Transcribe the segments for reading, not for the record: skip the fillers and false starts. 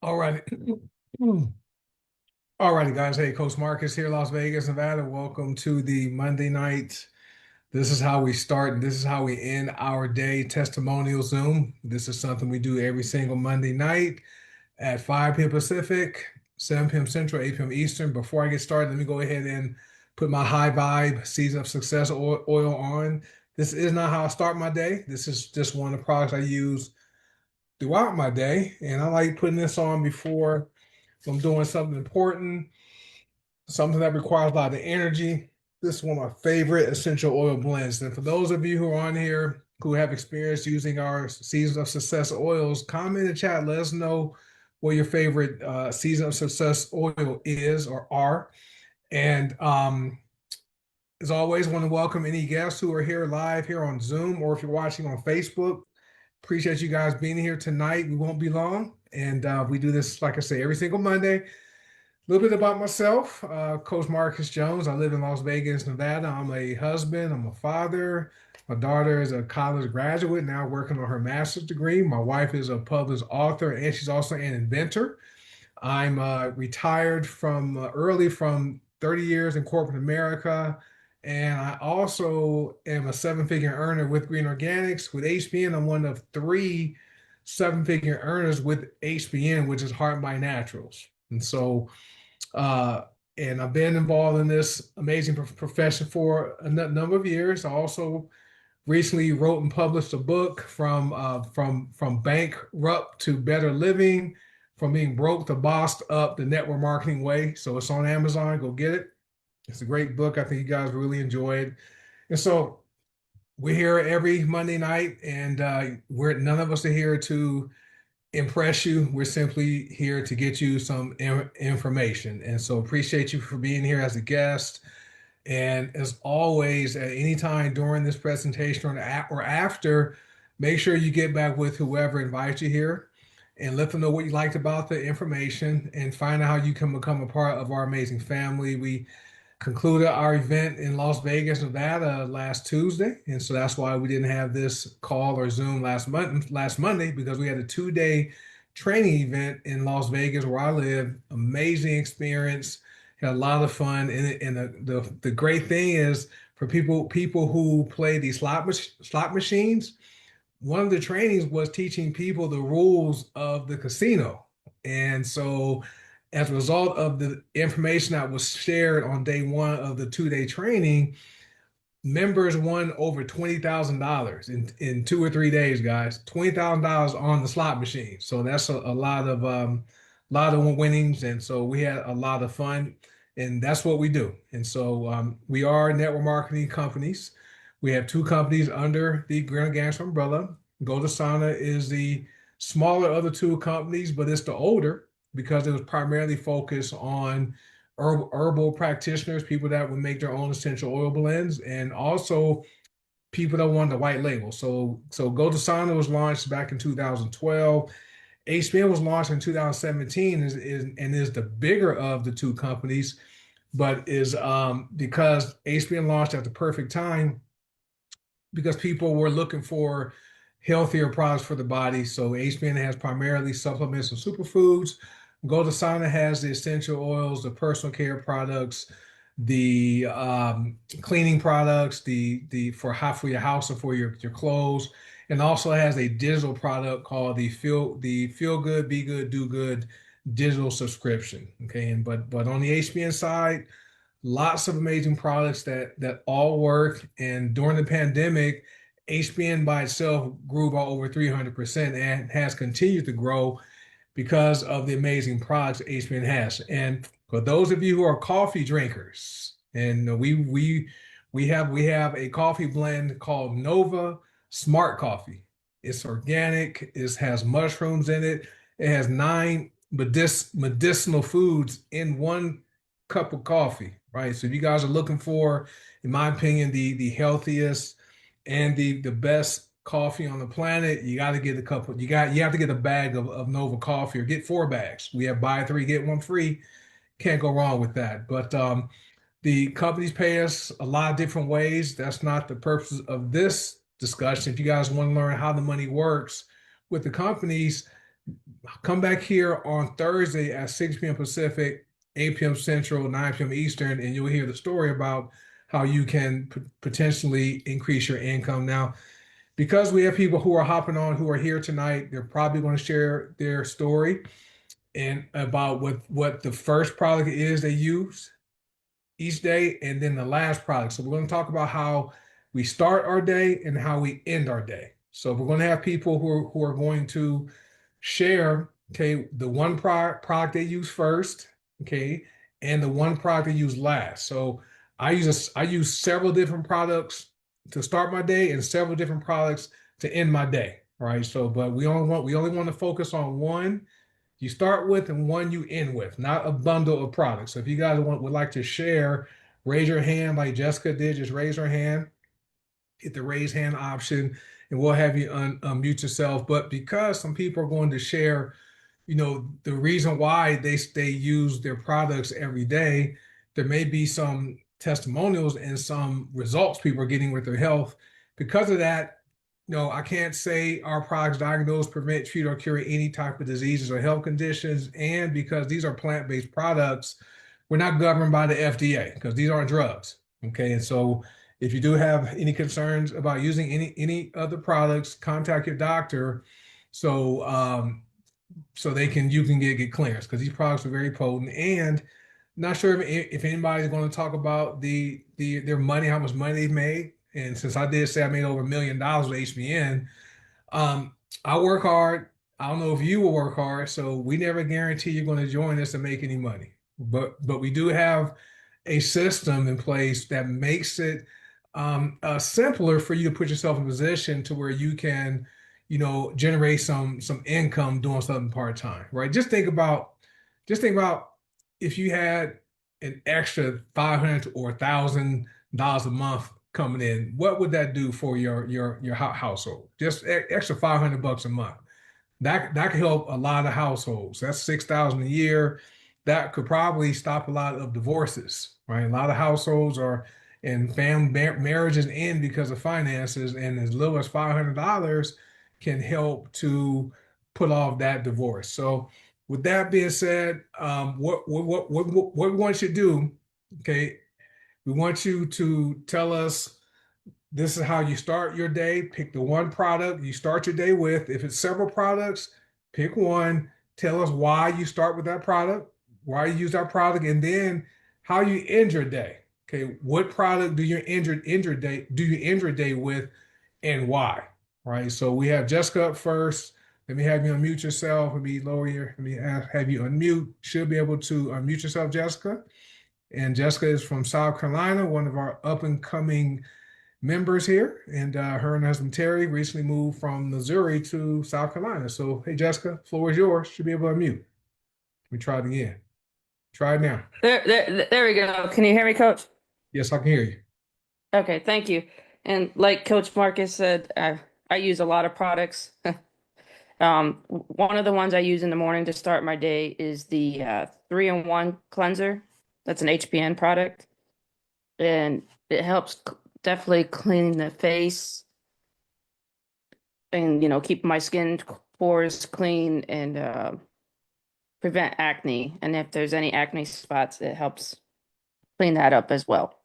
All right. All righty, guys. Hey, Coach Marcus here, Las Vegas, Nevada. Welcome to the Monday night. This is how we start and this is how we end our day testimonial Zoom. This is something we do every single Monday night at 5 p.m. Pacific, 7 p.m. Central, 8 p.m. Eastern. Before I get started, let me go ahead and put my high vibe season of success oil on. This is not how I start my day. This is just one of the products I use throughout my day. And I like putting this on before I'm doing something important, something that requires a lot of energy. This is one of my favorite essential oil blends. And for those of you who are on here who have experience using our Season of Success oils, comment in the chat. Let us know what your favorite Season of Success oil is or are. And as always, I want to welcome any guests who are here live here on Zoom, or if you're watching on Facebook. Appreciate you guys being here tonight. We won't be long. And we do this, like I say, every single Monday. A little bit about myself, Coach Marcus Jones. I live in Las Vegas, Nevada. I'm a husband, I'm a father. My daughter is a college graduate, now working on her master's degree. My wife is a published author, and she's also an inventor. I'm retired from early from 30 years in corporate America. And I also am a seven-figure earner with Green Organics. With HBN, I'm one of three seven-figure earners with HBN, which is Heart by Naturals. And so, uh, and I've been involved in this amazing profession for a number of years. I also recently wrote and published a book from bankrupt to better living, from being broke to bossed up the network marketing way. So it's on Amazon. Go get it. It's a great book. I think you guys really enjoy it. And so we're here every Monday night, and we're none of us are here to impress you. We're simply here to get you some information. And so appreciate you for being here as a guest. And as always, at any time during this presentation or after, make sure you get back with whoever invites you here and let them know what you liked about the information and find out how you can become a part of our amazing family. We concluded our event in Las Vegas, Nevada last Tuesday. And so that's why we didn't have this call or Zoom last Monday, because we had a 2-day training event in Las Vegas where I live. Amazing experience. Had a lot of fun. And the great thing is for people who play these slot machines, one of the trainings was teaching people the rules of the casino. And so as a result of the information that was shared on day one of the 2-day training, members won over $20,000 in 2 or 3 days, guys. $20,000 on the slot machine. So that's a lot of winnings, and so we had a lot of fun, and that's what we do. And so we are network marketing companies. We have two companies under the Green Organics umbrella. Go to Sana is the smaller of the two companies, but it's the older because it was primarily focused on herbal practitioners, people that would make their own essential oil blends, and also people that want the white label. So Go to Sana was launched back in 2012. HBN was launched in 2017 and is the bigger of the two companies, but is because HBN launched at the perfect time because people were looking for healthier products for the body. So HBN has primarily supplements and superfoods. Goldasana has the essential oils, the personal care products, the cleaning products, the for your house and for your clothes, and also has a digital product called the Feel Good, Be Good, Do Good digital subscription. Okay, and but on the HBN side, lots of amazing products that all work. And during the pandemic, HBN by itself grew by over 300% and has continued to grow because of the amazing products HBN has. And for those of you who are coffee drinkers, and we have a coffee blend called Nova Smart Coffee. It's organic. It has mushrooms in it. It has 9 medicinal foods in one cup of coffee, right? So if you guys are looking for, in my opinion, the healthiest and the best coffee on the planet, you got to get a couple. You have to get a bag of Nova coffee or get 4 bags. We have buy three get one free. Can't go wrong with that. But the companies pay us a lot of different ways. That's not the purpose of this discussion. If you guys want to learn how the money works with the companies, Come back here on Thursday at 6 p.m. Pacific, 8 p.m. Central, 9 p.m. Eastern, and you'll hear the story about how you can potentially increase your income. Now, because we have people who are hopping on who are here tonight, they're probably going to share their story and about what the first product is they use each day, and then the last product. So we're going to talk about how we start our day and how we end our day. So we're going to have people who are going to share, okay, the one product they use first, okay, and the one product they use last. So I use several different products to start my day and several different products to end my day. All right. So, but we only want to focus on one you start with and one you end with, not a bundle of products. So if you guys would like to share, raise your hand like Jessica did. Just raise her hand, hit the raise hand option, and we'll have you unmute yourself. But because some people are going to share, the reason why they use their products every day, there may be some testimonials and some results people are getting with their health. Because of that, I can't say our products diagnose, prevent, treat, or cure any type of diseases or health conditions. And because these are plant-based products, we're not governed by the FDA because these aren't drugs. Okay. And so if you do have any concerns about using any other products, contact your doctor. So they can you can get clearance because these products are very potent. And not sure if anybody's going to talk about their money, how much money they've made. And since I did say I made over $1 million with HBN, um, I work hard. I don't know if you will work hard, so we never guarantee you're going to join us and make any money. But we do have a system in place that makes it simpler for you to put yourself in a position to where you can, generate some income doing something part time, right? Just think about if you had an extra 500 or $1,000 a month coming in, what would that do for your household? Just extra 500 bucks a month. That could help a lot of households. That's 6,000 a year. That could probably stop a lot of divorces, right? A lot of households are and marriages end because of finances, and as little as $500 can help to put off that divorce. So, with that being said, what we want you to do, okay? We want you to tell us this is how you start your day. Pick the one product you start your day with. If it's several products, pick one. Tell us why you start with that product, why you use that product, and then how you end your day. Okay, what product do you end your day with, and why? Right. So we have Jessica up first. Let me have you unmute yourself. Let me have you unmute. Should be able to unmute yourself, Jessica. And Jessica is from South Carolina, one of our up and coming members here, and her and her husband Terry recently moved from Missouri to South Carolina. So, hey, Jessica, floor is yours. Should be able to unmute. We try it again. Try it now. There we go. Can you hear me, Coach? Yes, I can hear you. Okay, thank you. And like Coach Marcus said, I use a lot of products. One of the ones I use in the morning to start my day is the 3-in-1 cleanser. That's an HPN product, and it helps definitely clean the face and keep my skin pores clean and prevent acne. And if there's any acne spots, it helps clean that up as well.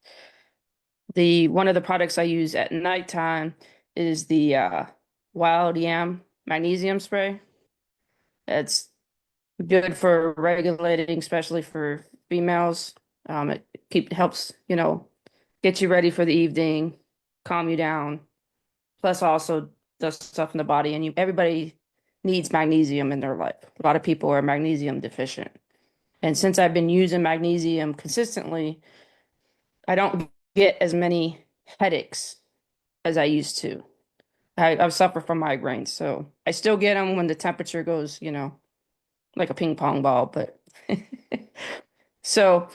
The one of the products I use at nighttime is the Wild Yam magnesium spray. It's good for regulating, especially for females. It helps, get you ready for the evening, calm you down. Plus, also does stuff in the body, and everybody needs magnesium in their life. A lot of people are magnesium deficient, and since I've been using magnesium consistently, I don't get as many headaches as I used to. I suffer from migraines, so I still get them when the temperature goes, like a ping pong ball. But so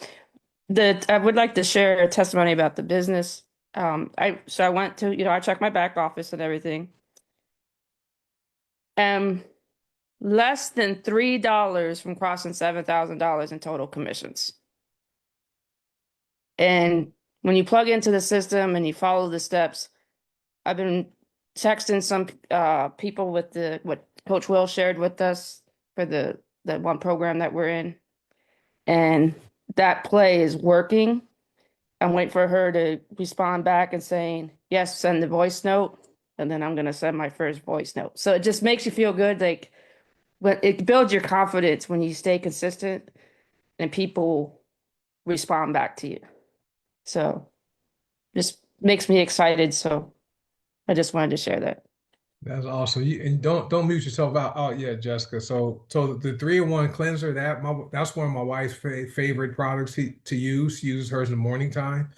I would like to share a testimony about the business. I went to, I checked my back office and everything. Less than $3 from crossing $7,000 in total commissions. And when you plug into the system and you follow the steps, I've been texting some people with Coach Will shared with us for the one program that we're in, and that play is working. I'm waiting for her to respond back and saying, yes, send the voice note. And then I'm going to send my first voice note. So it just makes you feel good. Like when it builds your confidence when you stay consistent and people respond back to you. So just makes me excited. So I just wanted to share that. That's awesome. And don't mute yourself out yet, Jessica. So the 3-in-1 cleanser that's one of my wife's favorite products to use. She uses hers in the morning time.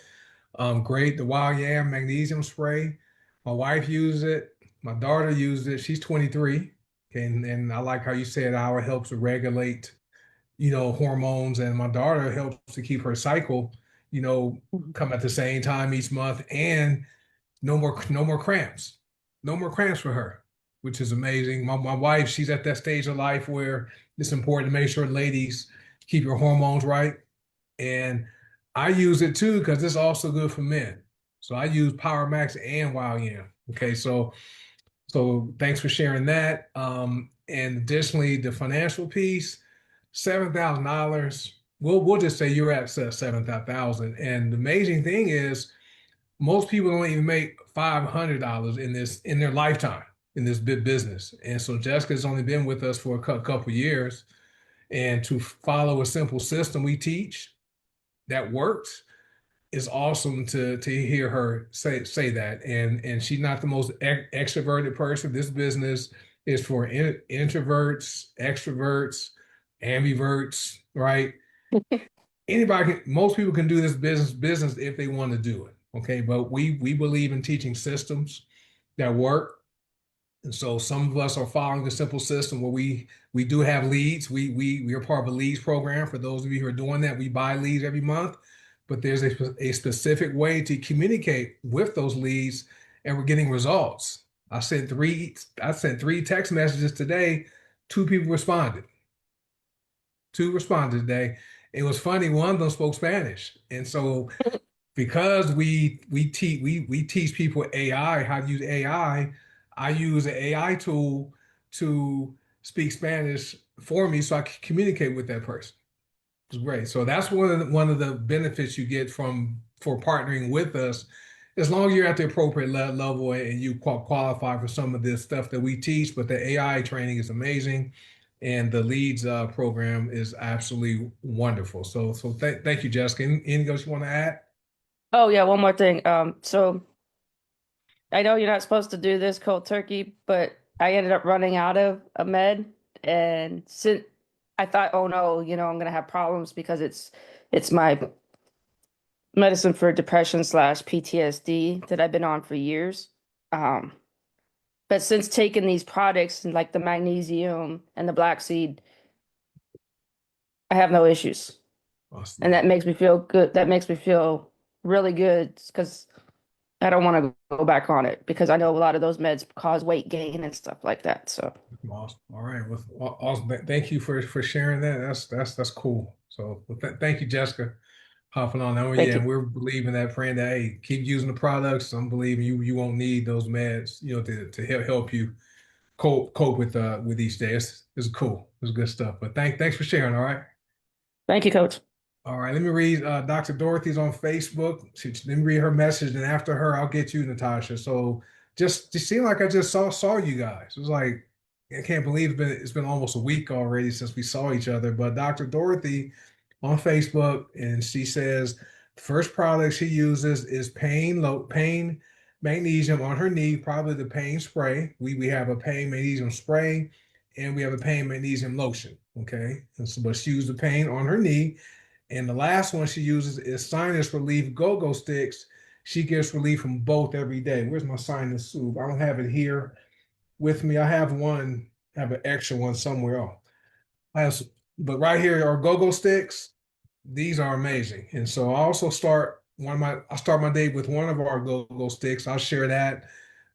Great. The wild yam magnesium spray. My wife uses it. My daughter uses it. She's 23. And I like how you said how it helps to regulate, hormones. And my daughter helps to keep her cycle, come at the same time each month. And no more cramps. No more cramps for her, which is amazing. My wife, she's at that stage of life where it's important to make sure ladies keep your hormones right. And I use it too because it's also good for men. So I use Power Max and Wild Yam. Okay, so thanks for sharing that. And additionally, the financial piece, $7,000. We'll just say you're at 7,000. And the amazing thing is, most people don't even make $500 in their lifetime in this big business. And so Jessica's only been with us for a couple years, and to follow a simple system we teach that works is awesome to hear her say that. And she's not the most extroverted person. This business is for introverts, extroverts, ambiverts, right? Most people can do this business if they want to do it. Okay, but we believe in teaching systems that work. And so some of us are following a simple system where we do have leads. We are part of a leads program. For those of you who are doing that, we buy leads every month, but there's a specific way to communicate with those leads, and we're getting results. I sent three text messages today. Two people responded. Two responded today. It was funny. One of them spoke Spanish, and so because we teach people AI, how to use AI. I use an AI tool to speak Spanish for me so I can communicate with that person. It's great. So that's one of the benefits you get for partnering with us. As long as you're at the appropriate level and you qualify for some of this stuff that we teach, but the AI training is amazing, and the leads program is absolutely wonderful. So thank you, Jessica. Anything else you want to add? Oh yeah, one more thing. So I know you're not supposed to do this cold turkey, but I ended up running out of a med, and since I thought, oh no, I'm gonna have problems because it's my medicine for depression slash PTSD that I've been on for years. Um, but since taking these products and like the magnesium and the black seed, I have no issues, and Awesome. that makes me feel good. That makes me feel really good because I don't want to go back on it because I know a lot of those meds cause weight gain and stuff like that. So Awesome. All right. Well, awesome. Thank you for sharing that. That's cool. So thank you, Jessica, hopping on. Now, thank yeah, you. we're believing that, praying that, hey, keep using the products. I'm believing you won't need those meds, to help you cope with each day. It's cool. It's good stuff. But thanks for sharing. All right. Thank you, Coach. All right, let me read. Dr. Dorothy's on Facebook. Let me read her message, and after her, I'll get you, Natasha. So just seemed like I just saw you guys. It was like I can't believe it's been almost a week already since we saw each other. But Dr. Dorothy on Facebook, and she says the first product she uses is pain magnesium on her knee, probably the pain spray. We have a pain magnesium spray, and we have a pain magnesium lotion. Okay, and so but she used the pain on her knee, and the last one she uses is sinus relief go-go sticks. She gets relief from both every day. Where's my sinus soothe? I don't have it here with me. I have an extra one somewhere else. I have, but right here are go-go sticks. These are amazing. And so I start my day with one of our go-go sticks. I'll share that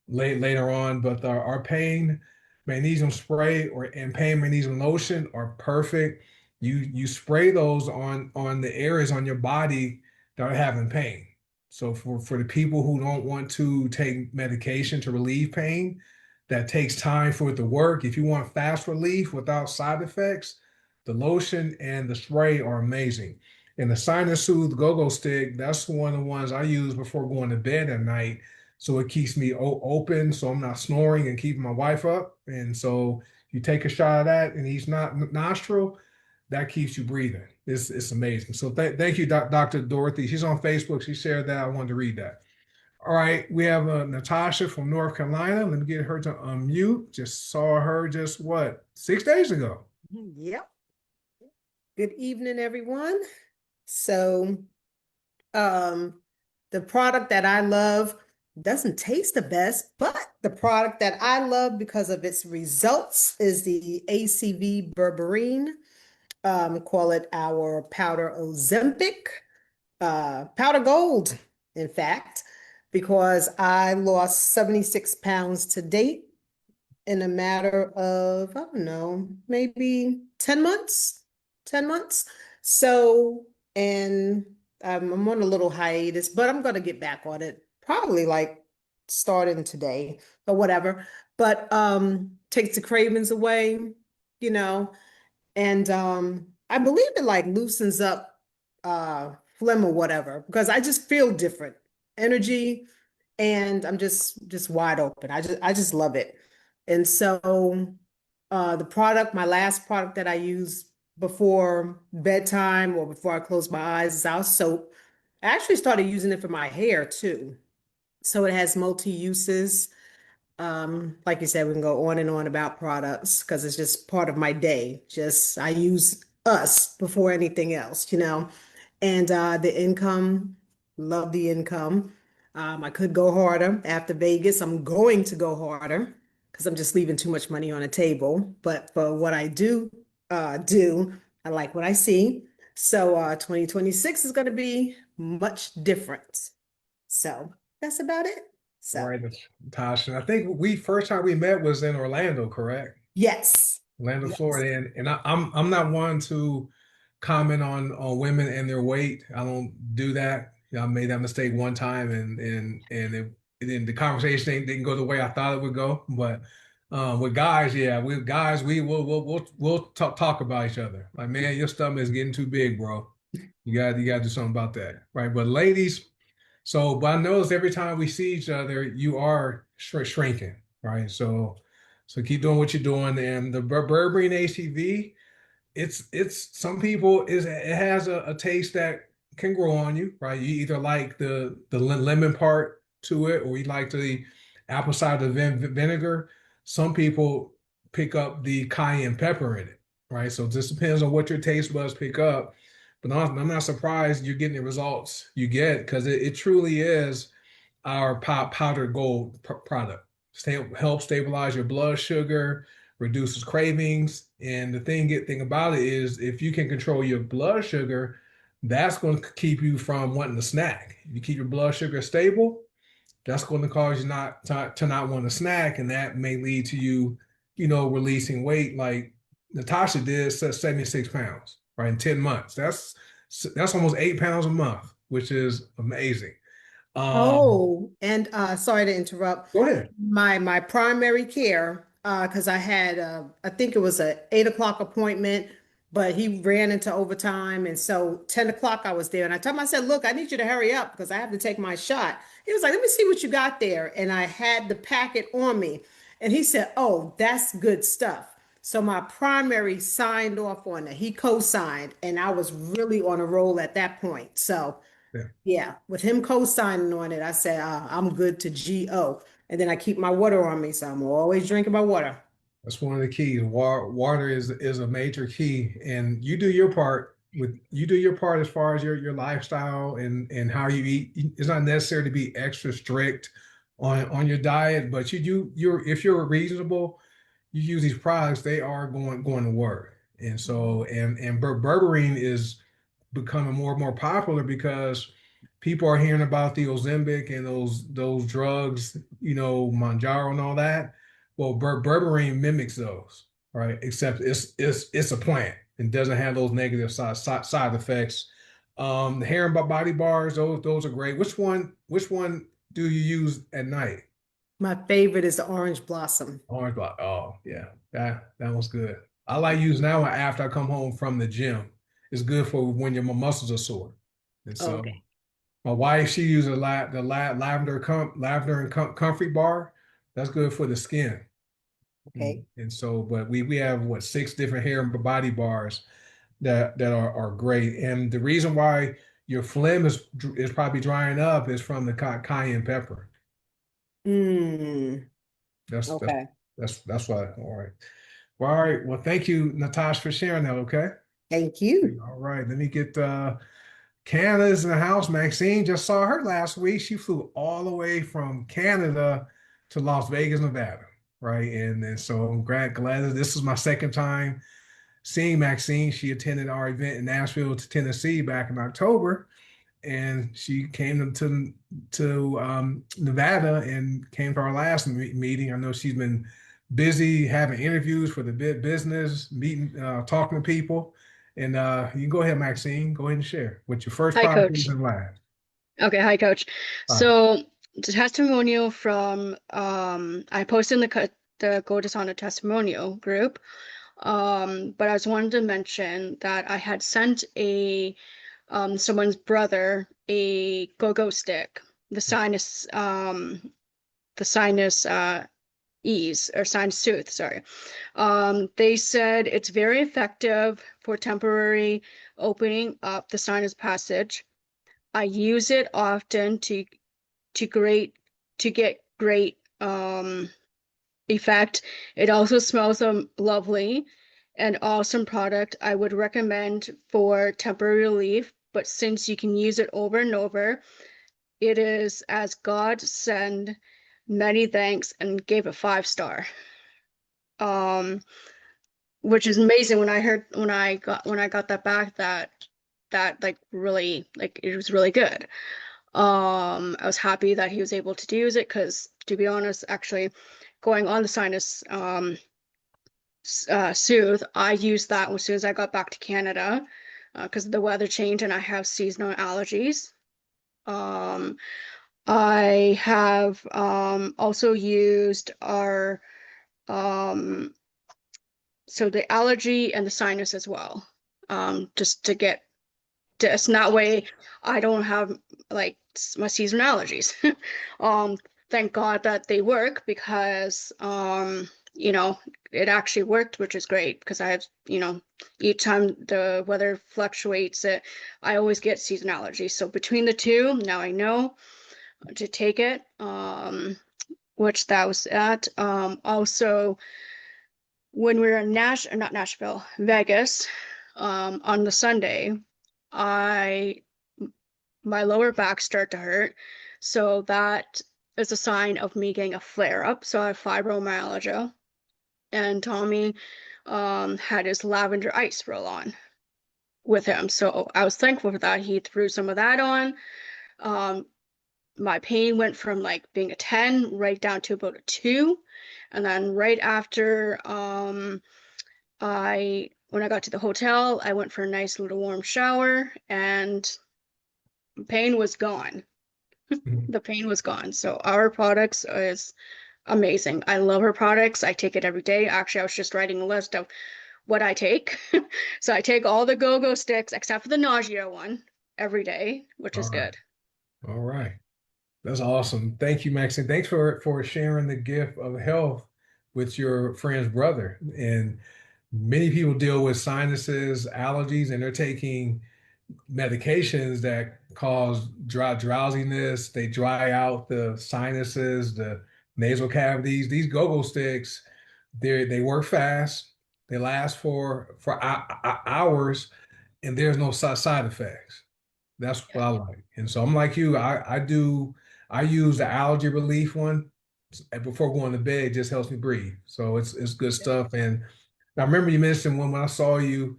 later on. But our pain magnesium spray and pain magnesium lotion are perfect. You spray those on the areas on your body that are having pain. So for the people who don't want to take medication to relieve pain, that takes time for it to work. If you want fast relief without side effects, the lotion and the spray are amazing. And the Sinus Soothe Go-Go Stick, that's one of the ones I use before going to bed at night. So it keeps me open, so I'm not snoring and keeping my wife up. And so you take a shot of that in each nostril, that keeps you breathing. It's amazing. So thank you, Dr. Dorothy. She's on Facebook. She shared that. I wanted to read that. All right, we have Natasha from North Carolina. Let me get her to unmute. Just saw her just what, 6 days ago. Yep. Good evening, everyone. So, um, the product that I love doesn't taste the best, but the product that I love because of its results is the ACV berberine. We call it our powder Ozempic, powder gold, in fact, because I lost 76 pounds to date in a matter of, I don't know, maybe 10 months, 10 months. So, and I'm on a little hiatus, but I'm going to get back on it probably like starting today or whatever. But takes the cravings away, you know, and I believe it like loosens up phlegm or whatever because I just feel different energy and I'm just wide open. I just love it. And so the product, my last product that I use before bedtime or before I close my eyes is our soap. I actually started using it for my hair too. So it has multi-uses. Like you said, we can go on and on about products because it's just part of my day. Just I use us before anything else, you know. And the income, love the income. I could go harder after Vegas. I'm going to go harder because I'm just leaving too much money on the table. But for what I do, I like what I see. So 2026 is going to be much different. So that's about it. All So right, Natasha. I think we first time we met was in Orlando, correct? yes, Orlando, yes. Florida. And I'm not one to comment on women and their weight. I don't do that. I made that mistake one time and then the conversation didn't go the way I thought it would go. But with guys, yeah, with guys, we'll talk about each other. Like, man, your stomach is getting too big, bro. You got to do something about that, right? But ladies, but I notice every time we see each other, you are shrinking, right? So keep doing what you're doing. And the Burberry and ACV, it's some people it has a taste that can grow on you, right? You either like the lemon part to it, or you like the apple cider vinegar. Some people pick up the cayenne pepper in it, right? So it just depends on what your taste buds pick up. But I'm not surprised you're getting the results you get because it truly is our powdered gold product. Helps stabilize your blood sugar, reduces cravings. And the thing about it is if you can control your blood sugar, that's going to keep you from wanting to snack. If you keep your blood sugar stable, that's going to cause you not to not want to snack, and that may lead to you, releasing weight like Natasha did, 76 pounds, right, in 10 months. That's almost 8 pounds a month, which is amazing. Oh, and sorry to interrupt. Go ahead. My primary care, because I had I think it was a 8 o'clock appointment, but he ran into overtime, and so 10 o'clock I was there, and I told him I said, "Look, I need you to hurry up because I have to take my shot." He was like, "Let me see what you got there," and I had the packet on me, and he said, "Oh, that's good stuff." So my primary signed off on it. He co-signed, and I was really on a roll at that point. So. Yeah. Yeah, with him co-signing on it, I said, I'm good to GO. And then I keep my water on me, so I'm always drinking my water. That's one of the keys. Water is a major key, and you do your part as far as your lifestyle and how you eat. It's not necessary to be extra strict on your diet, but if you're reasonable, you use these products, they are going to work. And so and berberine is becoming more and more popular because people are hearing about the Ozempic and those drugs, Manjaro and all that. Well, berberine mimics those, right? Except it's a plant and doesn't have those negative side effects. The hair and body bars, those are great. Which one do you use at night? My favorite is the orange blossom. Orange block. Oh yeah, that was good. I like using that one after I come home from the gym. It's good for when your muscles are sore. And so Okay. my wife, she uses lavender lavender and comfrey bar. That's good for the skin. Okay. And so, but we have what, six different hair and body bars that are great. And the reason why your phlegm is probably drying up is from the cayenne pepper. Mm, That's that's okay. that's why. All right. Well, all right. Well, thank you, Natasha, for sharing that. Okay. Thank you. All right. Let me get Canada's in the house. Maxine, just saw her last week. She flew all the way from Canada to Las Vegas, Nevada. Right. And so I'm glad that this is my second time seeing Maxine. She attended our event in Nashville, Tennessee back in October, and she came to Nevada and came to our last meeting. I know she's been busy having interviews for the business, meeting, talking to people. And you can go ahead, Maxine. Go ahead and share what your first Hi, product is Coach. and last. Okay, hi, Coach. All right. So the testimonial from I posted in the Go Dishonor testimonial group. But I was wanted to mention that I had sent a someone's brother a go-go stick, the sinus ease or sinus tooth, sorry. They said it's very effective for temporary opening up the sinus passage. I use it often to great to get great effect. It also smells lovely. An awesome product. I would recommend for temporary relief, but since you can use it over and over, it is as God send. Many thanks, and gave it 5 star. Um, which is amazing when I heard when I got that back that like really like it was really good. I was happy that he was able to use it because, to be honest, actually, going on the sinus soothe, I used that as soon as I got back to Canada because of the weather change and I have seasonal allergies. Um, I have also used our so the allergy and the sinus as well, just to get just that way I don't have like my seasonal allergies. um thank God that they work because you know it actually worked, which is great because I have each time the weather fluctuates I always get season allergies, so between the two now I know to take it, which that was at. Also when we were in not Nashville, Vegas, on the Sunday, I my lower back started to hurt. So that is a sign of me getting a flare up. So I have fibromyalgia. And Tommy had his lavender ice roll on with him. So I was thankful for that. He threw some of that on. Um, my pain went from like being a 10 right down to about a 2. And then right after when I got to the hotel, I went for a nice little warm shower and pain was gone. Mhm. The pain was gone. So our products is amazing. I love her products. I take it every day. Actually, I was just writing a list of what I take. So I take all the go-go sticks except for the nausea one every day, which All is right. good. All right. That's awesome. Thank you, Maxine. Thanks for sharing the gift of health with your friend's brother. And many people deal with sinuses, allergies, and they're taking medications that cause drowsiness. They dry out the sinuses, the nasal cavities. These go-go sticks, they work fast. They last for hours, and there's no side effects. That's what Yeah, I like. And so I'm like you. I use the allergy relief one before going to bed. It just helps me breathe. So it's good yeah, stuff. And I remember you mentioned when I saw you,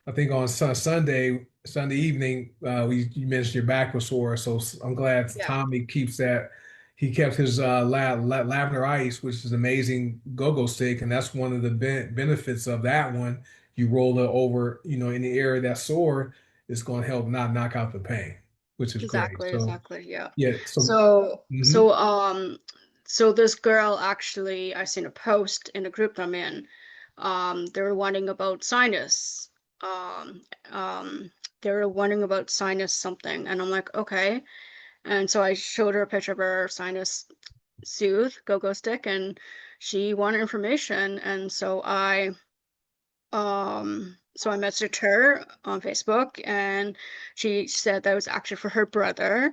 I think on Sunday evening, you mentioned your back was sore. So I'm glad yeah, Tommy keeps that. He kept his lavender ice, which is amazing go-go stick, and that's one of the benefits of that one. You roll it over, in the area that's sore, it's going to help not knock out the pain, which is great. exactly, So exactly. Yeah. yeah, so So, mhm. so, um, So this girl actually, I seen a post in a group that I'm in. They were wondering about sinus. Um, they were wondering about sinus something, and I'm like, okay. And so I showed her a picture of her sinus soothe go-go stick, and she wanted information, and so I messaged her on Facebook, and she said that was actually for her brother.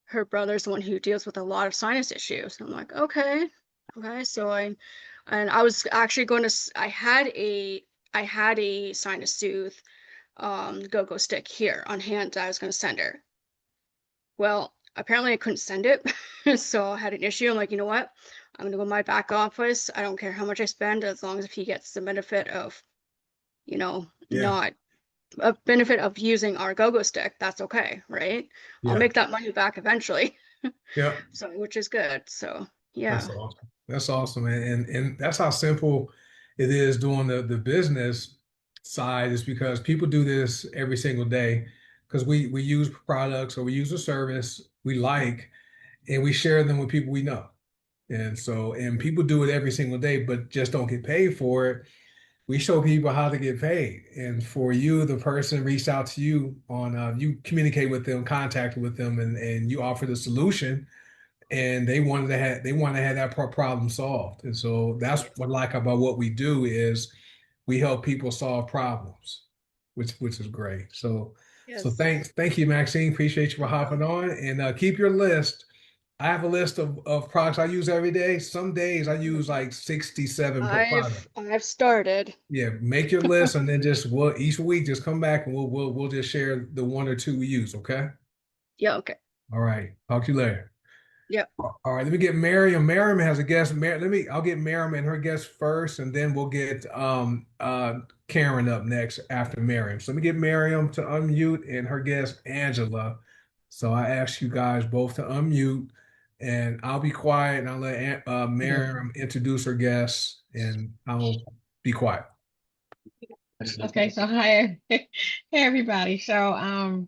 Her brother's the one who deals with a lot of sinus issues. I'm like, okay, okay. And I was actually going to, I had a sinus soothe, go-go stick here on hand that I was going to send her. Well, apparently I couldn't send it, so I had an issue. I'm like, you know what? I'm gonna go to my back office. I don't care how much I spend, as long as if he gets the benefit of, Yeah. not a benefit of using our go-go stick, that's okay, right? I'll Yeah. make that money back eventually. Yeah. So, which is good. So, That's yeah. awesome. That's awesome. And that's how simple it is doing the business side is because people do this every single day because we use products or we use a service we like and we share them with people we know. And so, and people do it every single day, but just don't get paid for it. We show people how to get paid. And for you, the person reached out to you on, you communicate with them, contacted with them, and you offer the solution and they want to have that problem solved. And so that's what I like about what we do is we help people solve problems, which is great. So Yes. thank you, Maxine. Appreciate you for You're hopping welcome. on and keep your list. I have a list of products I use every day. Some days I use like 67 products. I've started. Yeah, make your list and then just we'll each week just come back and we'll just share the one or two we use. Okay. Yeah, okay. All right. Talk to you later. Yep. All right, let me get Miriam. Miriam has a guest. I'll get Miriam and her guest first, and then we'll get Karen up next after Miriam. So let me get Miriam to unmute and her guest Angela. So I ask you guys both to unmute, and I'll be quiet and I'll let Miriam introduce her guest, and I'll be quiet. Okay, so hi, hey everybody. So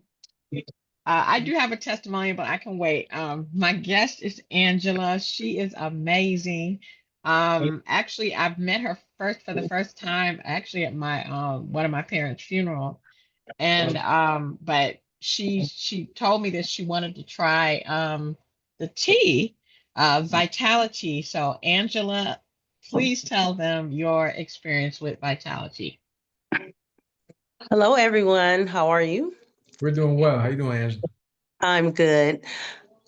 I do have a testimony, but I can wait. My guest is Angela. She is amazing. Actually, I've met her for the first time actually at my one of my parents' funeral, and but she told me that she wanted to try the tea, Vitality. So Angela, please tell them your experience with Vitality. Hello, everyone. How are you? We're doing well. How you doing, Angela? I'm good.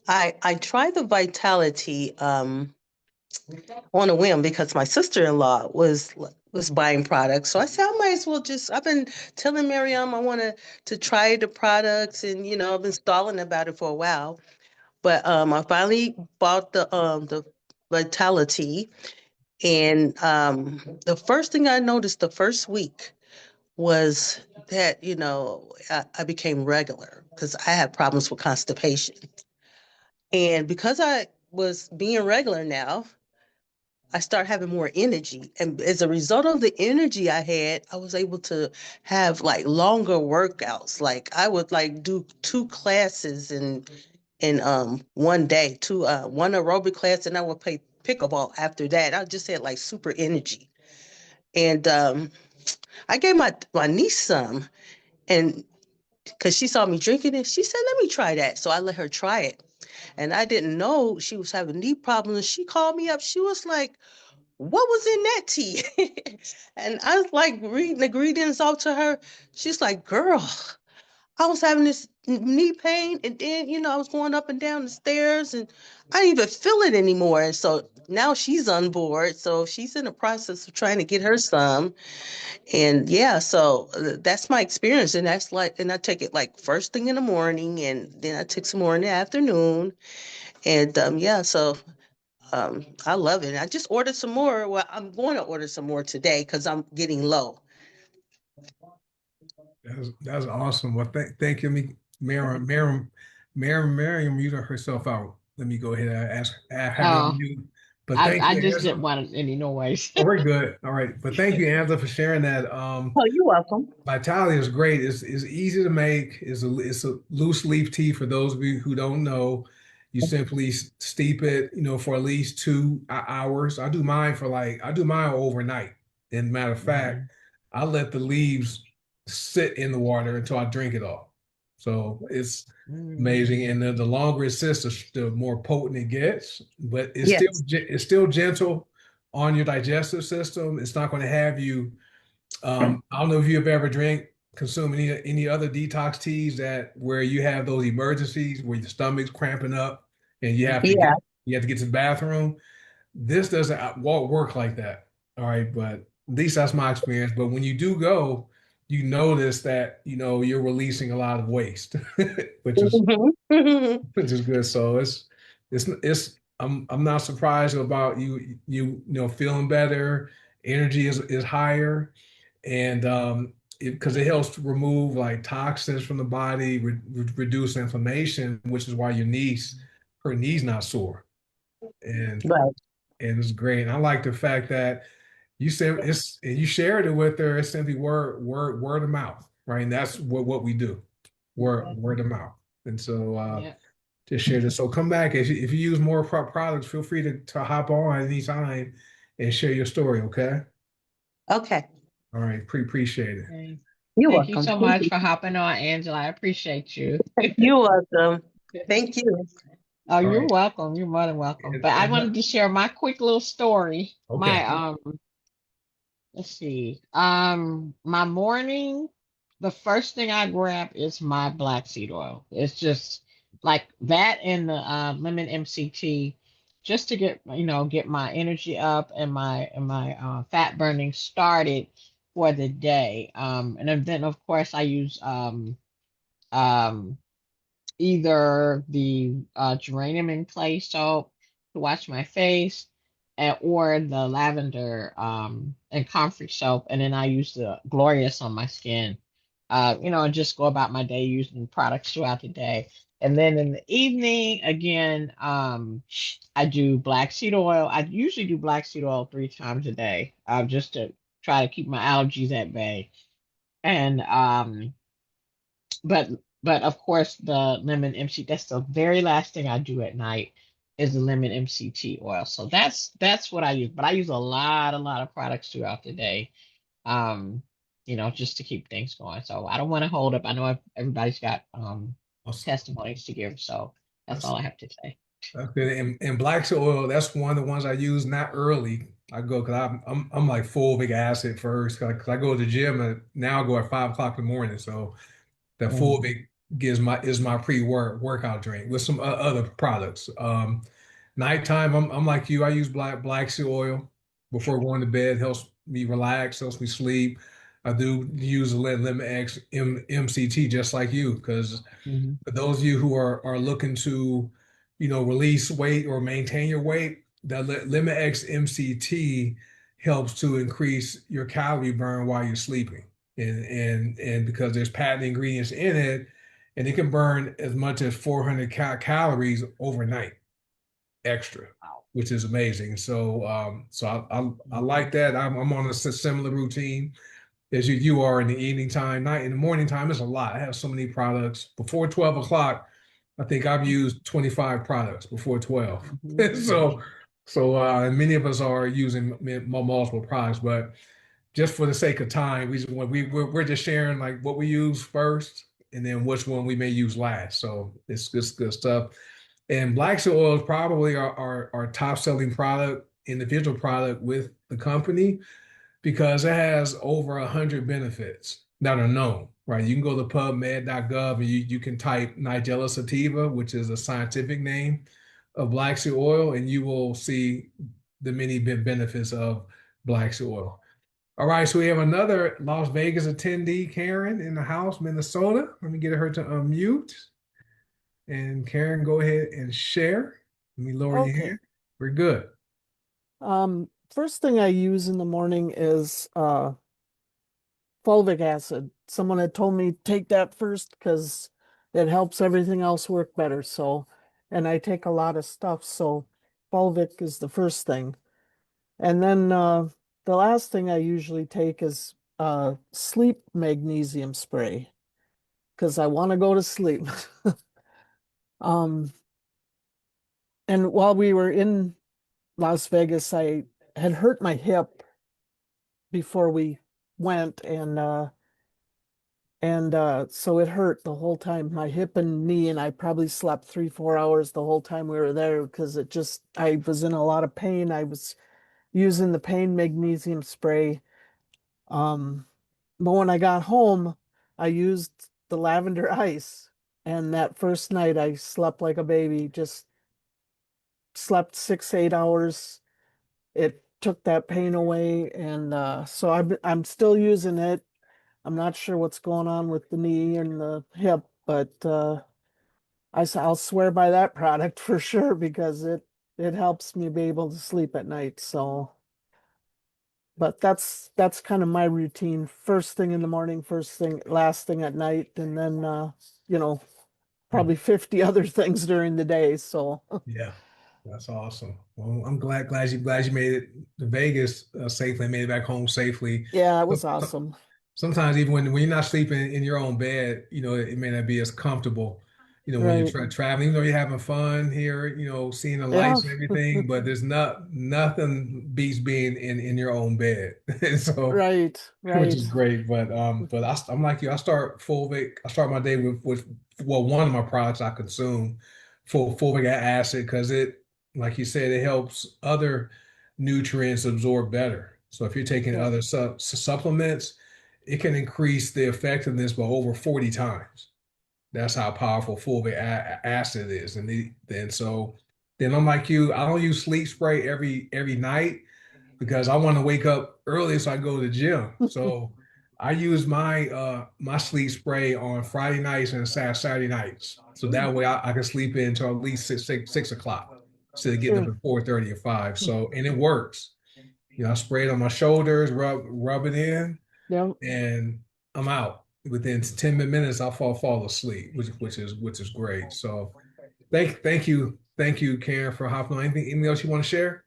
I tried the Vitality on a whim because my sister-in-law was buying products. So I said I might as well just I've been telling Miriam I want to try the products and I've been stalling about it for a while. But I finally bought the Vitality and the first thing I noticed the first week was that, I became regular because I had problems with constipation. And because I was being regular now, I started having more energy. And as a result of the energy I had, I was able to have like longer workouts. Like I would like do two classes in one day, one aerobic class, and I would play pickleball after that. I just had like super energy. And I gave my niece some. And because she saw me drinking it, she said, let me try that. So I let her try it. And I didn't know she was having knee problems. She called me up. She was like, what was in that tea? And I was like reading the ingredients out to her. She's like, girl, I was having this knee pain. And then, I was going up and down the stairs and I didn't even feel it anymore. And so now she's on board. So she's in the process of trying to get her some. And yeah, so that's my experience. And that's like, and I take it like first thing in the morning, and then I take some more in the afternoon. And yeah, so I love it. I just ordered some more. Well, I'm going to order some more today because I'm getting low. That's awesome. Well, thank you, Miriam muted herself out. Let me go ahead and have her Oh, mute. But thank I you, just didn't Angela. want any noise. Oh, we're good. All right. But thank you, Angela, for sharing that. Oh, you're welcome. Vitality is great. It's easy to make. It's a loose leaf tea for those of you who don't know. You simply steep it, for at least 2 hours. I do mine overnight. And matter of fact, I let the leaves sit in the water until I drink it all. So it's amazing. And the longer it sits, the more potent it gets. But Yes. it's still gentle on your digestive system. It's not going to have you. I don't know if you've ever consumed any other detox teas that where you have those emergencies where your stomach's cramping up and Yeah. you have to get to the bathroom. This doesn't won't work like that. All right, but at least that's my experience. But when you do go, you notice that you're releasing a lot of waste, which is Mhm. which is good. So it's I'm not surprised about feeling better. Energy is higher, and because it helps to remove like toxins from the body, reduce inflammation, which is why her knees not sore, and Right. and it's great. And I like the fact that you said and you shared it with her. It's simply word of mouth, right? And that's what we do, word of mouth. And so Yeah. just share this. So come back if you use more products, feel free to hop on anytime and share your story. Okay. Okay. All right. Appreciate it. Okay. You're Thank you welcome. so much for hopping on, Angela. I appreciate you. You're welcome. Thank you. Oh, All you're right. welcome. You're more than welcome. But I And wanted to share my quick little story. okay. Let's see. My morning, the first thing I grab is my black seed oil. It's just like that and the lemon MCT, just to get my energy up and my fat burning started for the day. And then of course I use um either the geranium and clay soap to wash my face, or the lavender and comfrey soap, and then I use the Glorious on my skin. And just go about my day using products throughout the day. And then in the evening, again, I do black seed oil. I usually do black seed oil 3 times a day, just to try to keep my allergies at bay. And but but of course the lemon MCT, that's the very last thing I do at night, is the lemon MCT oil. So that's what I use. But I use a lot of products throughout the day. Um, just to keep things going. So I don't want to hold up. I know everybody's got Awesome. testimonies to give. So that's That's, all I have to say. that's good. And black seed oil, that's one of the ones I use not early. I go because I'm like full big acid first because I go to the gym and now I go at 5 o'clock in the morning. So that full Mhm. big is my workout drink with some other products. Nighttime, I'm like you. I use black seed oil before going to bed. Helps me relax, helps me sleep. I do use the lemon X MCT just like you because Mhm. for those of you who are looking to, release weight or maintain your weight, the lemon X MCT helps to increase your calorie burn while you're sleeping, and because there's patent ingredients in it, and it can burn as much as 400 calories overnight extra, Wow. which is amazing. So I like that. I'm on a similar routine as you are in the evening time. Night in the morning time is a lot. I have so many products before 12 o'clock. I think I've used 25 products before 12. Mhm. And many of us are using multiple products, but just for the sake of time, we're just sharing like what we use first and then which one we may use last. So it's good stuff. And black seed oil is probably our top selling product, individual product with the company because it has over 100 benefits that are known, right? You can go to pubmed.gov and you can type Nigella sativa, which is a scientific name of black seed oil, and you will see the many benefits of black seed oil. All right, so we have another Las Vegas attendee, Karen, in the house, Minnesota. Let me get her to unmute. And Karen, go ahead and share. Let me lower your Okay. hand. We're good. First thing I use in the morning is fulvic acid. Someone had told me take that first because it helps everything else work better. So, and I take a lot of stuff, so fulvic is the first thing. And then the last thing I usually take is sleep magnesium spray because I want to go to sleep. Um, And while we were in Las Vegas, I had hurt my hip before we went, and so it hurt the whole time, my hip and knee, and I probably slept 3, 4 hours the whole time we were there because I was in a lot of pain. I was using the pain magnesium spray. Um, but when I got home, I used the lavender ice, and that first night I slept like a baby, just slept 6, 8 hours. It took that pain away, and so I'm still using it. I'm not sure what's going on with the knee and the hip, but I'll swear by that product for sure because it helps me be able to sleep at night. So, but that's kind of my routine. First thing in the morning, first thing, last thing at night, and then you know, Hmm. probably 50 other things during the day. So, Yeah, that's awesome. Well, I'm glad you made it to Vegas safely, made it back home safely. yeah, it So- was so- awesome. Sometimes even when you're not sleeping in your own bed, it may not be as comfortable, when you're Right. traveling, even though you're having fun here, seeing the Yeah. lights and everything, but there's nothing beats being in your own bed. And so Right. which is Right. great. But I'm like you. I start my day with well, one of my products I consume, full fulvic acid, because like you said, it helps other nutrients absorb better. So if you're taking Yep. other supplements, it can increase the effectiveness by over 40 times. That's how powerful fulvic acid is, then I'm like you. I don't use sleep spray every night because I want to wake up early so I go to the gym. So I use my sleep spray on Friday nights and Saturday nights. So that way I can sleep in until at least 6 o'clock instead of getting up Sure. at 4:30 or 5. So and it works. I spray it on my shoulders, rub it in, Yep. and I'm out. Within 10 minutes, I'll fall asleep, which is great. So thank you, Karen, for hopping on. Anything else you want to share?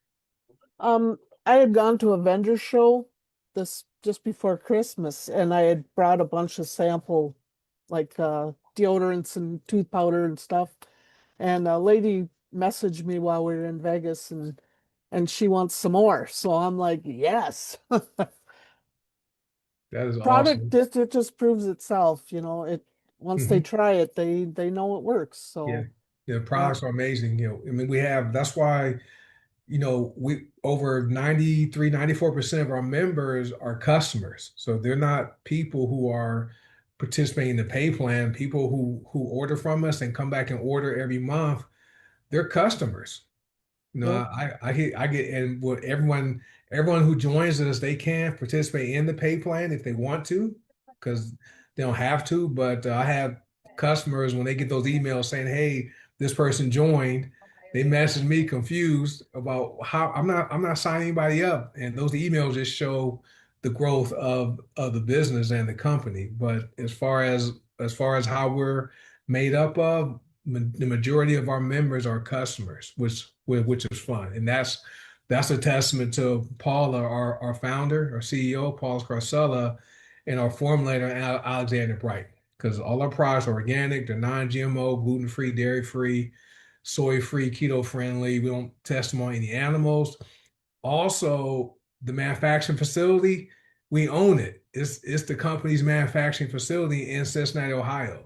I had gone to a vendor show this just before Christmas, and I had brought a bunch of sample like deodorants and tooth powder and stuff. And a lady messaged me while we were in Vegas, and she wants some more. So I'm like, yes. That is Product awesome. it just proves itself, it once they Mhm. try it, they know it works. Yeah. So The yeah, products are amazing. I mean, that's why, we over 94% of our members are customers. So they're not people who are participating in the pay plan, people who order from us and come back and order every month. They're customers. yep, I get and what everyone who joins us, they can participate in the pay plan if they want to, because they don't have to. But I have customers when they get those emails saying, "Hey, this person joined," they message me confused about how I'm not signing anybody up, and those emails just show the growth of the business and the company. But as far as how we're made up of, the majority of our members are customers, which is fun, and that's a testament to Paula, our founder, our CEO, Paul Scarcella, and our formulator, Alexander Bright, because all our products are organic, they're non-GMO, gluten-free, dairy-free, soy-free, keto-friendly. We don't test them on any animals. Also, the manufacturing facility, we own it. It's the company's manufacturing facility in Cincinnati, Ohio.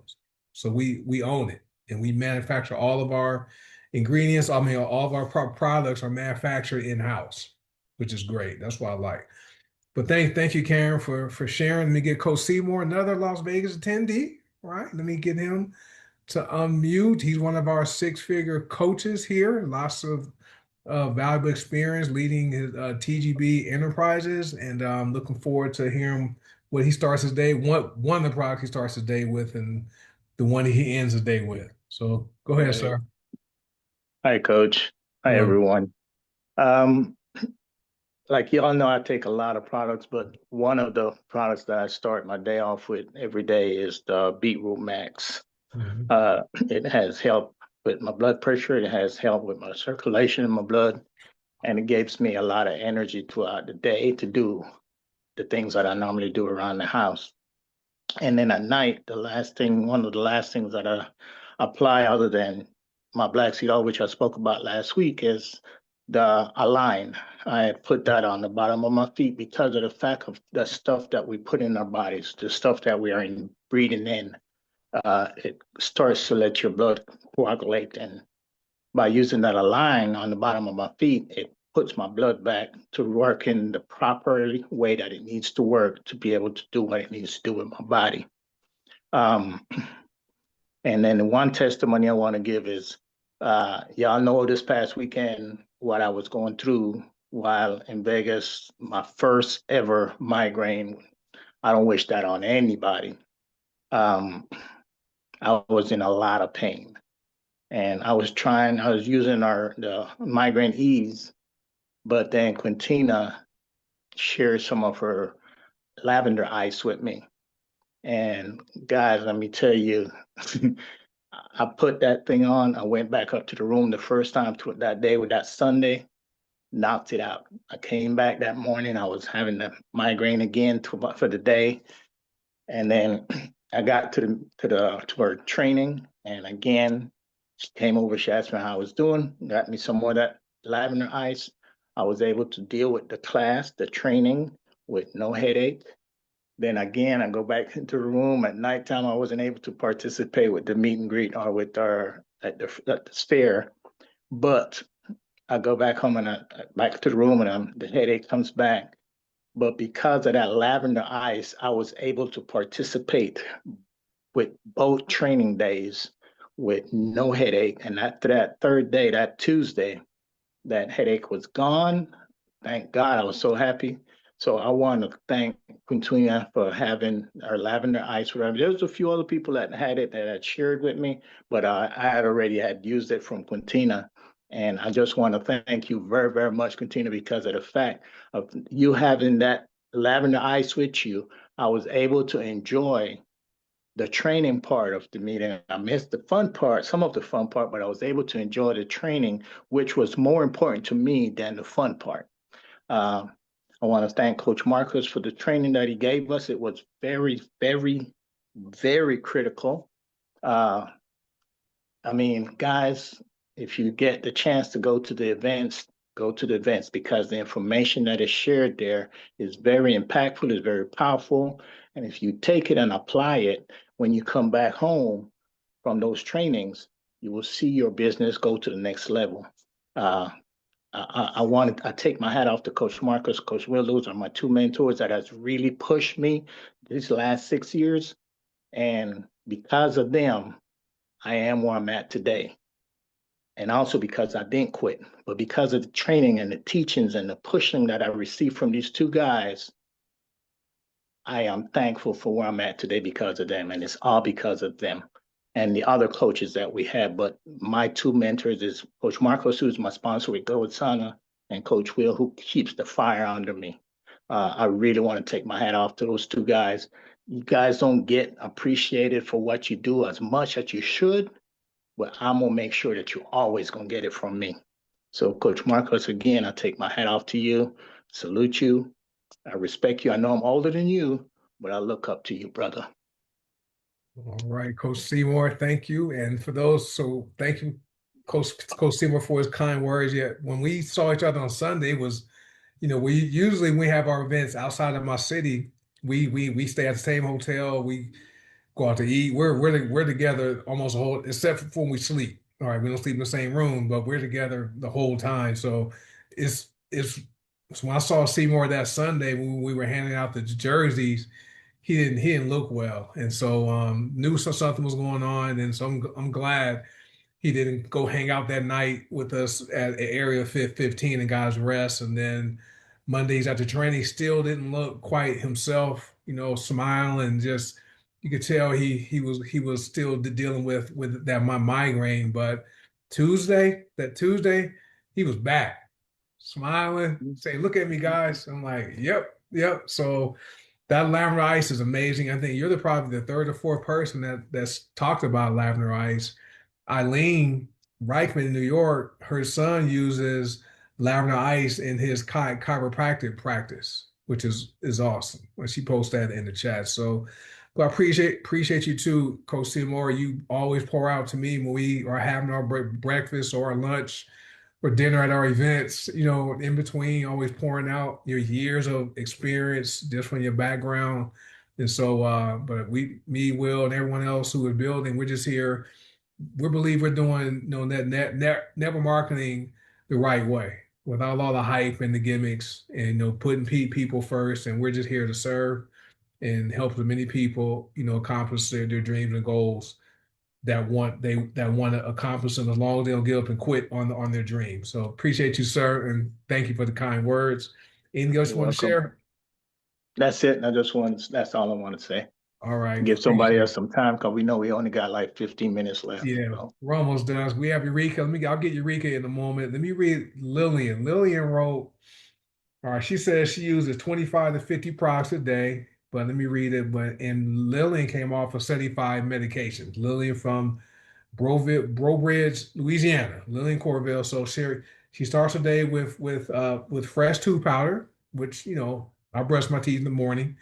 So we own it, and we manufacture all of our ingredients. I mean, all of our products are manufactured in-house, which is great. That's what I like. But thank you, Karen, for sharing. Let me get Coach Seymour, another Las Vegas attendee. All right, let me get him to unmute. He's one of our six-figure coaches here. Lots of valuable experience leading his TGB enterprises, and I'm looking forward to hearing what he starts his day. One of the products he starts his day with, and the one he ends the day with. So go ahead, Right. sir. Hi, Coach. Hi, Hello. everyone. Um, like y'all know, I take a lot of products, but one of the products that I start my day off with every day is the Beetroot Max. Mhm. It has helped with my blood pressure. It has helped with my circulation in my blood, and it gives me a lot of energy throughout the day to do the things that I normally do around the house. And then at night, one of the last things that I apply, other than my black seed oil, which I spoke about last week, is the Align. I had put that on the bottom of my feet because of the fact of the stuff that we put in our bodies, the stuff that we are breathing in. It starts to let your blood coagulate, and by using that Align on the bottom of my feet, it puts my blood back to work in the proper way that it needs to work to be able to do what it needs to do with my body. And then one testimony I want to give is, y'all know this past weekend what I was going through while in Vegas, my first ever migraine. I don't wish that on anybody. I was in a lot of pain, and I was using the migraine ease, but then Quintina shared some of her lavender ice with me. And guys, let me tell you, I put that thing on. I went back up to the room the first time that day with that Sunday, knocked it out. I came back that morning. I was having the migraine again for the day, and then I got to her training, and again, she came over. She asked me how I was doing. Got me some more of that lavender ice. I was able to deal with the class, the training, with no headache. Then again, I go back into the room at nighttime. I wasn't able to participate with the meet and greet or with our at the fair, but I go back home and back to the room, and the headache comes back. But because of that lavender ice, I was able to participate with both training days with no headache. And after that third day, that Tuesday, that headache was gone. Thank God, I was so happy. So I want to thank Quintina for having our lavender ice. Whatever. There was a few other people that had it that had shared with me, but I had already had used it from Quintina. And I just want to thank you very, very much, Quintina, because of the fact of you having that lavender ice with you. I was able to enjoy the training part of the meeting. I missed the fun part, some of the fun part, but I was able to enjoy the training, which was more important to me than the fun part. I want to thank Coach Marcus for the training that he gave us. It was very, very, very critical. I mean, guys, if you get the chance to go to the events, go to the events, because the information that is shared there is very impactful, is very powerful. And if you take it and apply it, when you come back home from those trainings, you will see your business go to the next level. I take my hat off to Coach Marcus, Coach Will. Those are my two mentors that has really pushed me these last 6 years. And because of them, I am where I'm at today. And also because I didn't quit, but because of the training and the teachings and the pushing that I received from these two guys, I am thankful for where I'm at today because of them. And it's all because of them and the other coaches that we have. But my two mentors is Coach Marcos, who's my sponsor with Go with Sana, and Coach Will, who keeps the fire under me. I really want to take my hat off to those two guys. You guys don't get appreciated for what you do as much as you should, but I'm gonna make sure that you're always gonna get it from me. So, Coach Marcos, again, I take my hat off to you, salute you. I respect you. I know I'm older than you, but I look up to you, brother. All right, Coach Seymour, thank you. And for those, so thank you, Coach Seymour, for his kind words. Yeah, when we saw each other on Sunday, it was, we usually when we have our events outside of my city, we stay at the same hotel. We go out to eat. We're together almost a whole, except for when we sleep. All right, we don't sleep in the same room, but we're together the whole time. So it's so when I saw Seymour that Sunday when we were handing out the jerseys, he didn't look well, and so knew something was going on, and so I'm glad he didn't go hang out that night with us at Area 15 and guys rest. And then Mondays after training, still didn't look quite himself, smiling. Just you could tell he was still dealing with that my migraine. But that Tuesday, he was back, smiling, saying, "Look at me, guys." I'm like, "Yep, yep." So that lavender ice is amazing. I think you're probably the third or fourth person that's talked about lavender ice. Eileen Reichman in New York, her son uses lavender ice in his chiropractic practice, which is awesome. When she posts that in the chat, so Well, I appreciate you too, Coach Seymour. You always pour out to me when we are having our breakfast or our lunch or dinner at our events. You know, in between, always pouring out your years of experience just from your background. And so, but me, Will, and everyone else who is building, we're just here. We believe we're doing, you know, never marketing the right way without all the hype and the gimmicks, and you know, putting people first. And we're just here to serve and help as many people, you know, accomplish their dreams and goals that want to accomplish them as long as they don't give up and quit on their dreams. So appreciate you, sir, and thank you for the kind words. Anything else You're you want to welcome. share? That's it. That's all I want to say. All right, Give somebody appreciate else it. some time because we know we only got like 15 minutes left. Yeah, So we're almost done. We have Eureka. I'll get Eureka in a moment. Let me read Lillian. Lillian wrote, all right, she says she uses 25 to 50 products a day, but let me read it. But and Lillian came off of 75 medications. Lillian from Brobridge, Louisiana. Lillian Corville. So she starts her day with fresh tooth powder, which you know I brush my teeth in the morning,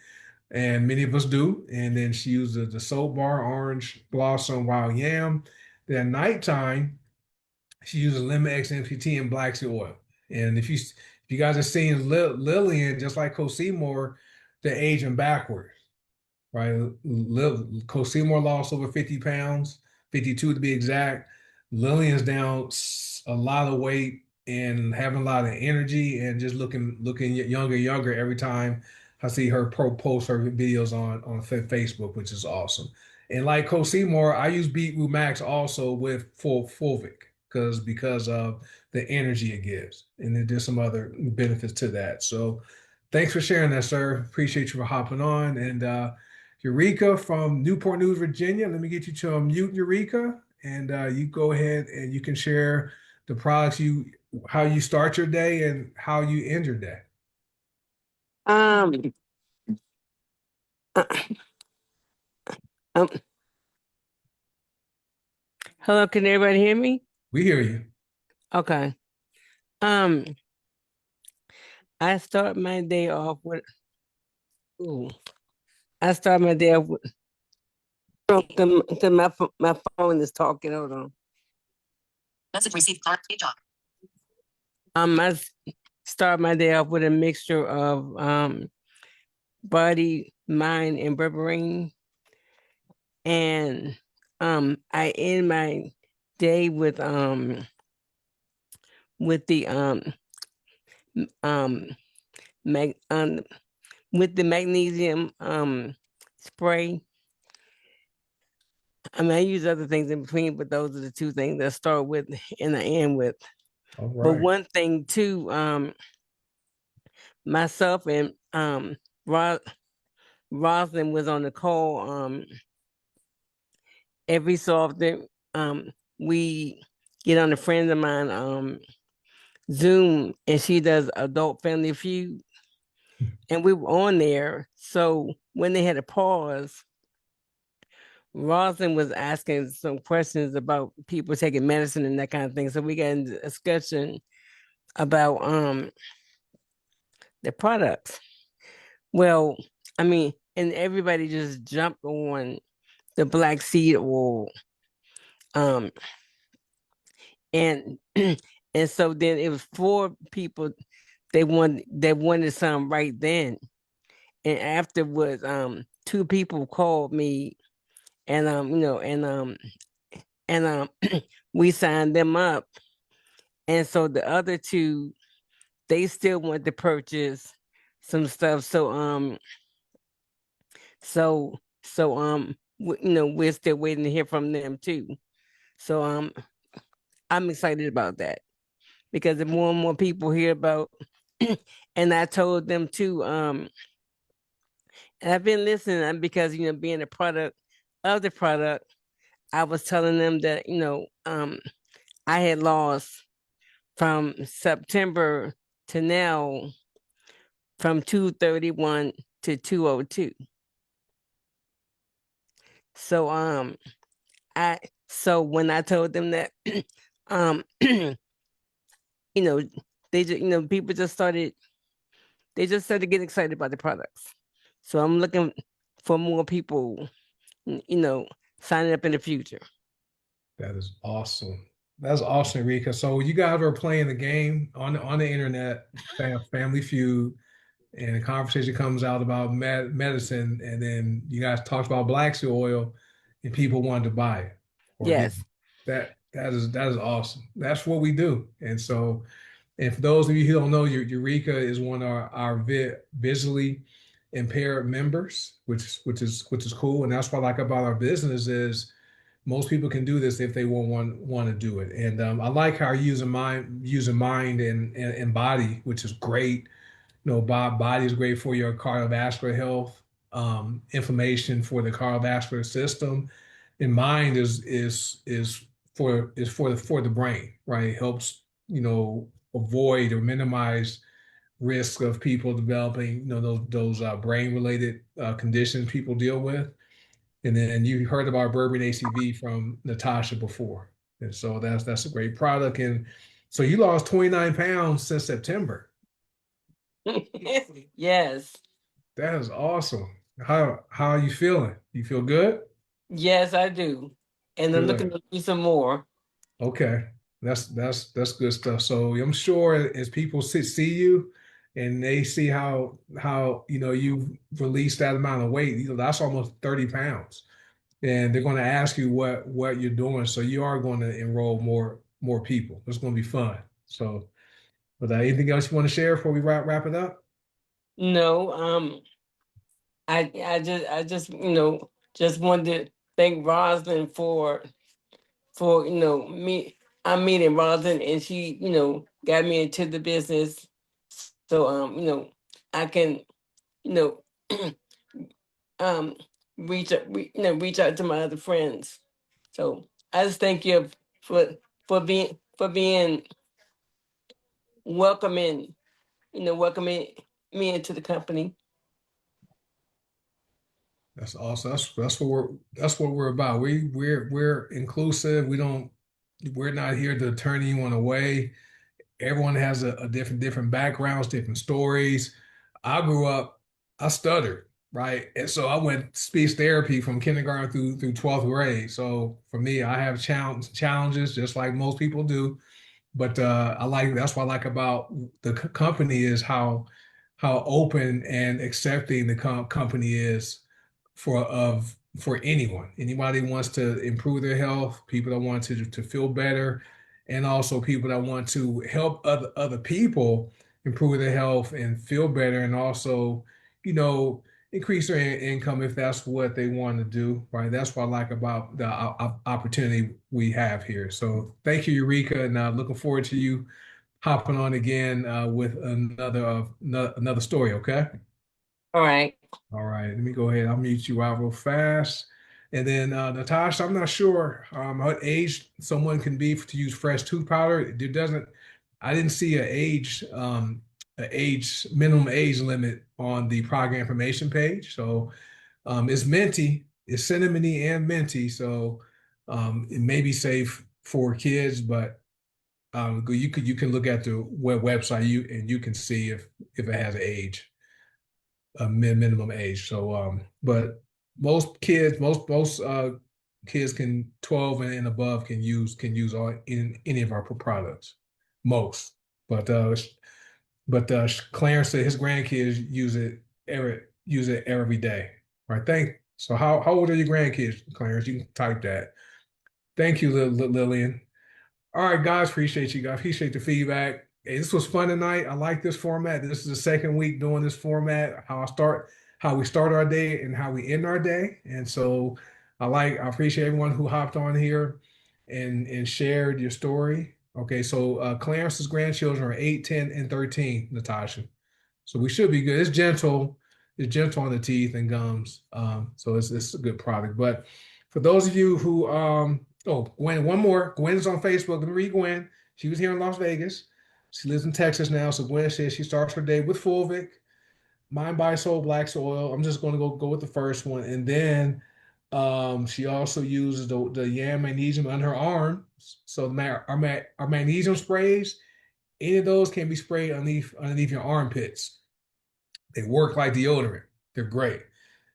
and many of us do. And then she uses the Soap Bar Orange Blossom Wild Yam. Then nighttime, she uses lemon X MCT and black seed oil. And if you guys are seeing Lillian, just like Coach Seymour, they're aging backwards, right? Coach Seymour lost over 50 pounds, 52 to be exact. Lillian's down a lot of weight and having a lot of energy and just looking younger every time I see her post her videos on Facebook, which is awesome. And like Coach Seymour, I use Beetroot Max also with Fulvic because of the energy it gives, and then there's some other benefits to that. So, thanks for sharing that, sir. Appreciate you for hopping on. And Eureka from Newport News, Virginia. Let me get you to unmute, Eureka, and you go ahead and you can share the products how you start your day and how you end your day. Um, uh, um, hello, can everybody hear me? We hear you. Okay. Um, I start my day off with, ooh, I start my day off with, my phone is talking, hold on. Message received. Clark Job. I start my day off with a mixture of body, mind, and berberine. And I end my day with the mag with the magnesium spray. I mean, I use other things in between, but those are the two things that I start with and I end with. All But right. one thing too, myself and Roslyn was on the call. Every so often, we get on a friend of mine Zoom, and she does Adult Family Feud, and we were on there. So when they had a pause, Roslyn was asking some questions about people taking medicine and that kind of thing. So we got into a discussion about the products. Well, I mean, and everybody just jumped on the black seed oil. Um and and so then it was 4 people they wanted some right then. And afterwards, 2 people called me and we signed them up. And so the other 2, they still want to purchase some stuff. So we're still waiting to hear from them too. So I'm excited about that because the more and more people hear about and I told them too, and I've been listening because being a product of the product, I was telling them that I had lost from September to now from 231 to 202. So I so when I told them that um you know they just people just started getting excited about the products. So I'm looking for more people, signing up in the future. That is awesome. That's awesome, Rika. So you guys were playing the game on the internet, Family Feud, and a conversation comes out about medicine, and then you guys talked about black seed oil, and people wanted to buy it or get Yes. that is awesome. That's what we do. And so, and for those of you who don't know, Eureka is one of our visually impaired members, which is cool. And that's what I like about our business is most people can do this if they want to do it. And I like how you're using mind and body, which is great. Body is great for your cardiovascular health, inflammation for the cardiovascular system, and mind is for the brain, right? It helps avoid or minimize risk of people developing those brain related conditions people deal with. And then you heard about Bourbon ACV from Natasha before, and so that's a great product. And so you lost 29 pounds since September. Yes. That is awesome. How are you feeling? You feel good? Yes, I do. And I'm looking Good. to do some more. Okay. That's good stuff. So I'm sure as people see you and they see how you've released that amount of weight, that's almost 30 pounds. And they're going to ask you what you're doing. So you are going to enroll more people. It's going to be fun. So, but anything else you want to share before we wrap it up? No, I just just wanted to thank Rosalind for me. I'm meeting Rosalind and she got me into the business, so I can you know um reach out to my other friends. So I just thank you for being welcoming welcoming me into the company. That's awesome. That's what we're about. We're inclusive. We're not here to turn anyone away. Everyone has a different backgrounds, different stories. I grew up, I stuttered, right? And so I went speech therapy from kindergarten through 12th grade. So for me, I have challenges just like most people do. But that's what I like about the company is how open and accepting the company is for anyone. Anybody wants to improve their health, people that want to feel better, and also people that want to help other people improve their health and feel better, and also, you know, increase their income if that's what they want to do, right? That's what I like about the opportunity we have here. So thank you, Eureka, and looking forward to you hopping on again with another story. Okay. All right. All right, let me go ahead. I'll mute you out real fast. And then Natasha, I'm not sure what age someone can be to use fresh tooth powder. I didn't see a minimum age limit on the product information page. So it's minty, it's cinnamony and minty. So it may be safe for kids, but you can look at the website and you can see if it has an age a minimum age. So, but most kids can 12 and above can use any of our products. Most, but Clarence said his grandkids use it every day. Right? So how old are your grandkids, Clarence? You can type that. Thank you, Lillian. All right, guys, appreciate you guys. Appreciate the feedback. Hey, this was fun tonight. I like this format. This is the second week doing this format. How we start our day and how we end our day. And so I appreciate everyone who hopped on here and shared your story. Okay, so Clarence's grandchildren are 8, 10, and 13, Natasha. So we should be good. It's gentle on the teeth and gums. So it's a good product. But for those of you who Gwen, one more. Gwen is on Facebook. Let me read Gwen. She was here in Las Vegas. She lives in Texas now. So Gwen says she starts her day with Fulvic, Mind by Soul Black Soil. I'm just going to go with the first one. And then she also uses the yam magnesium on her arm. So our magnesium sprays, any of those can be sprayed underneath your armpits. They work like deodorant. They're great.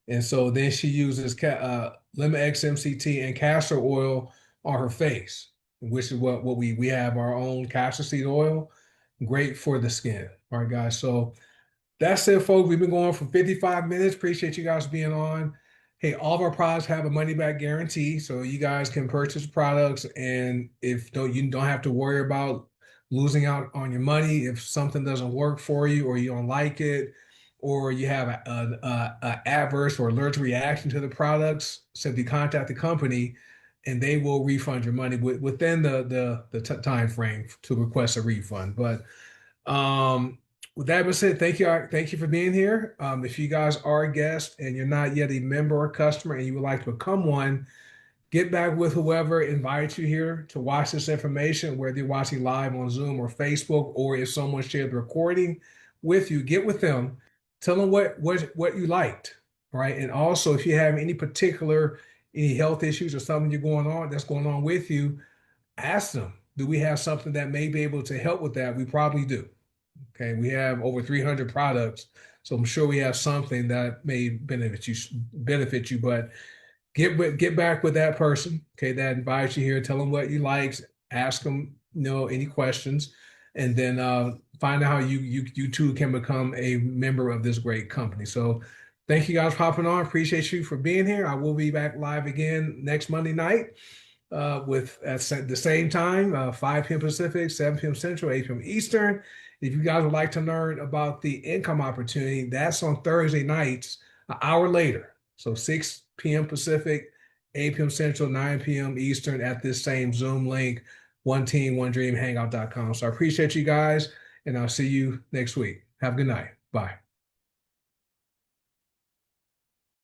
And so then she uses lemon XMCT and castor oil on her face, which is what we have our own castor seed oil. Great for the skin. All right, guys. So that's it, folks. We've been going for 55 minutes. Appreciate you guys being on. Hey, all of our products have a money back guarantee, so you guys can purchase products, and if don't you don't have to worry about losing out on your money if something doesn't work for you, or you don't like it, or you have a adverse or allergic reaction to the products. Simply contact the company, and they will refund your money within the time frame to request a refund. But um, with that being said, thank you for being here. If you guys are a guest and you're not yet a member or customer and you would like to become one, get back with whoever invited you here to watch this information, whether you're watching live on Zoom or Facebook, or if someone shared the recording with you, get with them, tell them what you liked, right? And also, if you have any health issues or something that's going on with you, ask them. Do we have something that may be able to help with that? We probably do. Okay, we have over 300 products, so I'm sure we have something that may benefit you. But get back with that person, okay, that invites you here. Tell them what you like. Ask them, any questions, and then find out how you too can become a member of this great company. So, thank you guys for hopping on. Appreciate you for being here. I will be back live again next Monday night with at the same time, 5 p.m. Pacific, 7 p.m. Central, 8 p.m. Eastern. If you guys would like to learn about the income opportunity, that's on Thursday nights, an hour later. So 6 p.m. Pacific, 8 p.m. Central, 9 p.m. Eastern at this same Zoom link, one team, one dream, hangout.com. So I appreciate you guys, and I'll see you next week. Have a good night. Bye.